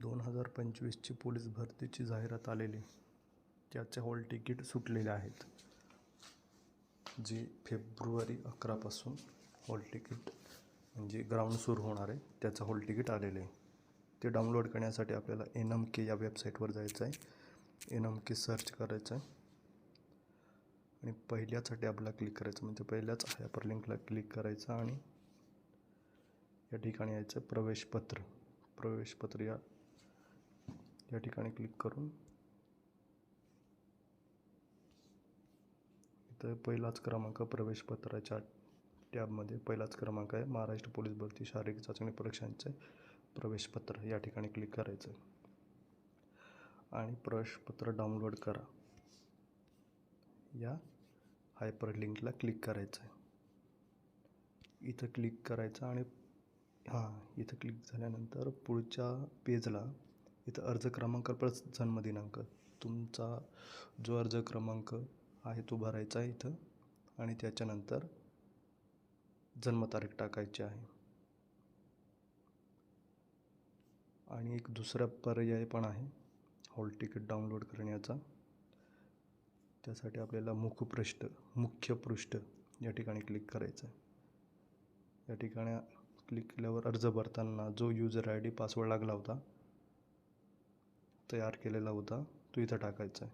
2025ची police भरतीची जाहिरात आलेली, त्याचे हॉल तिकीट सुटलेले आहेत. जे फेब्रुवारी 11पासून हॉल तिकीट म्हणजे ग्राउंड सुरू होणार आहे, त्याचं हॉल तिकीट आलेलं आहे. ते डाउनलोड करण्यासाठी आपल्याला NMK या वेबसाईटवर जायचं आहे. NMK सर्च करायचं आहे आणि पहिल्याच टॅबला क्लिक करायचं, म्हणजे पहिल्याच हायपरलिंकला क्लिक करायचं आणि या ठिकाणी यायचं प्रवेशपत्र या ठिकाणी क्लिक करून इथं पहिलाच क्रमांक प्रवेशपत्राच्या टॅबमध्ये पहिलाच क्रमांक आहे महाराष्ट्र पोलीस भरती शारीरिक चाचणी परीक्षांचे प्रवेशपत्र. या ठिकाणी क्लिक करायचं आणि प्रवेशपत्र डाउनलोड करा या हायपरलिंकला क्लिक करायचं आहे. इथं क्लिक करायचं आणि इथं क्लिक झाल्यानंतर पुढच्या पेजला इथं अर्ज क्रमांक प्लस जन्मदिनांक, तुमचा जो अर्ज क्रमांक आहे तो भरायचा आहे इथं आणि त्याच्यानंतर जन्मतारीख टाकायची आहे. आणि एक दुसरा पर्याय पण आहे हॉल तिकीट डाउनलोड करण्याचा. त्यासाठी आपल्याला मुख्य पृष्ठ या ठिकाणी क्लिक करायचं आहे. या ठिकाणी क्लिक केल्यावर अर्ज भरताना जो यूजर ID पासवर्ड लागला होता, तयार केलेला होता, तो इथं टाकायचा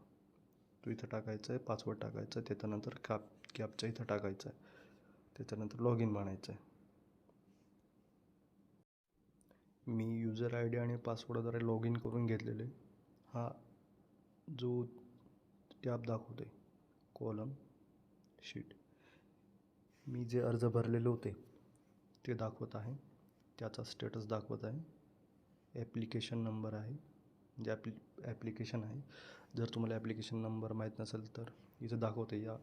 आहे. पासवर्ड टाकायचा आहे. त्याच्यानंतर कॅपचा इथं टाकायचा आहे. त्याच्यानंतर लॉग इन म्हणायचं आहे. मी यूजर ID आणि पासवर्डद्वारे लॉग इन करून घेतलेले. हा जो टॅब दाखवतो आहे कॉलम शीट, मी जे अर्ज भरलेले होते ते दाखवत आहे. त्याचा स्टेटस दाखवत आहे. ॲप्लिकेशन नंबर आहे, म्हणजे ॲप्लिकेशन आहे. जर तुम्हाला ॲप्लिकेशन नंबर माहीत नसेल तर इथं दाखवते, या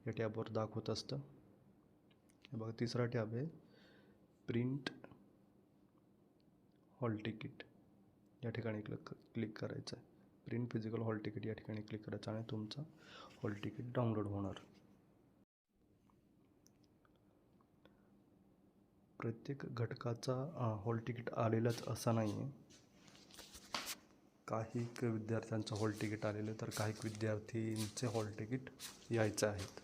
टॅबवर दाखवत असतं. हे बघा, तिसरा टॅब आहे प्रिंट हॉल तिकीट. या ठिकाणी क्लिक करायचं आहे. प्रिंट फिजिकल हॉल तिकीट या ठिकाणी क्लिक करायचं आणि तुमचा हॉल तिकीट डाउनलोड होणार. प्रत्येक घटकाचा हॉल तिकीट आलेलाच असा नाही आहे. काही विद्यार्थ्यांचं हॉल तिकीट आलेलं, तर काही विद्यार्थींचे हॉल तिकीट यायचं आहेत.